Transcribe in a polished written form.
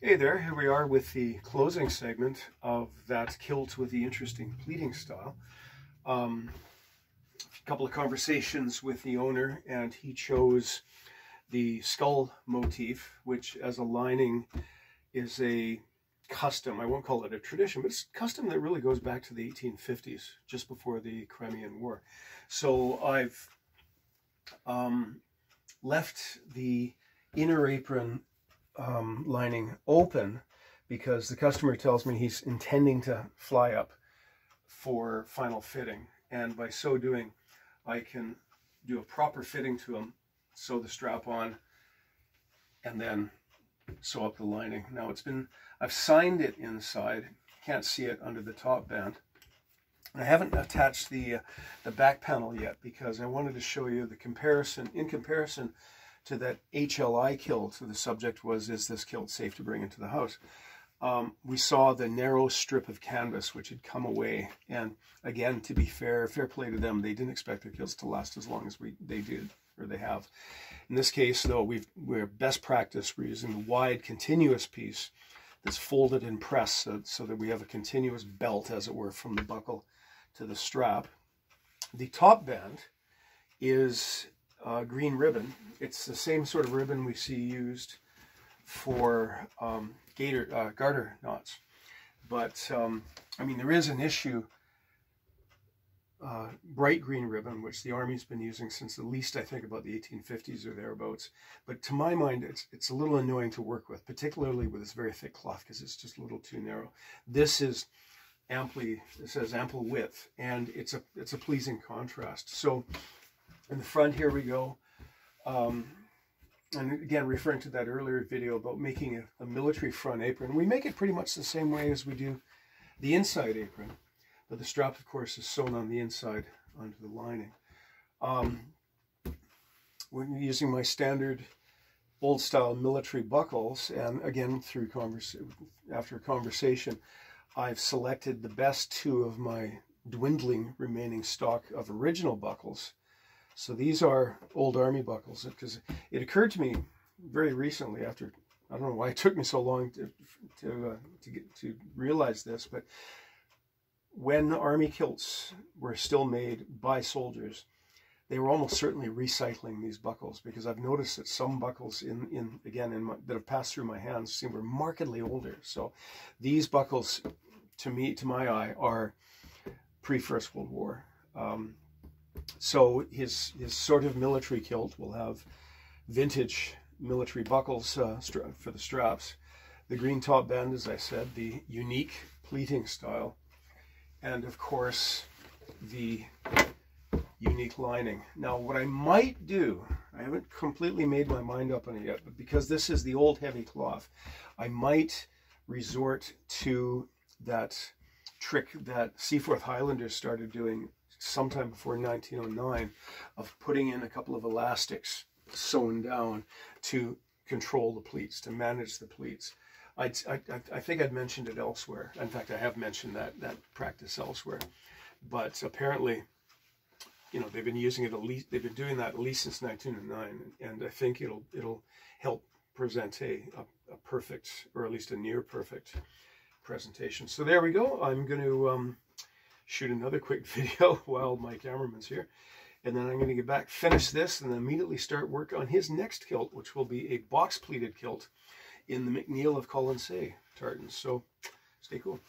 Hey there, here we are with the closing segment of that kilt with the interesting pleating style. A couple of conversations with the owner, and he chose the skull motif, which as a lining is a custom. I won't call it a tradition, but it's custom that really goes back to the 1850s, just before the Crimean War. So I've left the inner apron lining open because the customer tells me he's intending to fly up for final fitting, and by so doing I can do a proper fitting to him, sew the strap on, and then sew up the lining. Now I've signed it inside, can't see it under the top band. I haven't attached the back panel yet because I wanted to show you the comparison, in comparison to that HLI kilt. So the subject was, is this kilt safe to bring into the house? We saw the narrow strip of canvas which had come away, and again, to be fair play to them, they didn't expect their kilts to last as long as they did, or they have. In this case though, we're best practice, we're using the wide continuous piece that's folded and pressed so that we have a continuous belt, as it were, from the buckle to the strap. The top band is green ribbon. It's the same sort of ribbon we see used for garter knots. But I mean, there is an issue, bright green ribbon, which the Army's been using since at least, I think, about the 1850s or thereabouts. But to my mind, it's a little annoying to work with, particularly with this very thick cloth, because it's just a little too narrow. This is it says ample width, and it's a pleasing contrast. So in the front, here we go. And again, referring to that earlier video about making a military front apron, we make it pretty much the same way as we do the inside apron, but the strap, of course, is sewn on the inside onto the lining. We're using my standard old-style military buckles, and again, after a conversation, I've selected the best two of my dwindling remaining stock of original buckles. So these are old Army buckles, because it occurred to me very recently, after, I don't know why it took me so long to realize this, but when Army kilts were still made by soldiers, they were almost certainly recycling these buckles, because I've noticed that some buckles that have passed through my hands seem remarkably older. So these buckles, to my eye, are pre-First World War. So his sort of military kilt will have vintage military buckles for the straps, the green top band, as I said, the unique pleating style, and of course the unique lining. Now what I might do, I haven't completely made my mind up on it yet, but because this is the old heavy cloth, I might resort to that trick that Seaforth Highlanders started doing sometime before 1909, of putting in a couple of elastics sewn down to control the pleats, to manage the pleats. I think I'd mentioned it elsewhere. In fact, I have mentioned that practice elsewhere. But apparently, you know, they've been using it they've been doing that at least since 1909, and I think it'll help present a perfect, or at least a near perfect presentation. So there we go. I'm going to shoot another quick video while my cameraman's here, and then I'm going to get back, finish this, and then immediately start work on his next kilt, which will be a box pleated kilt in the McNeil of Colonsay tartans. So stay cool.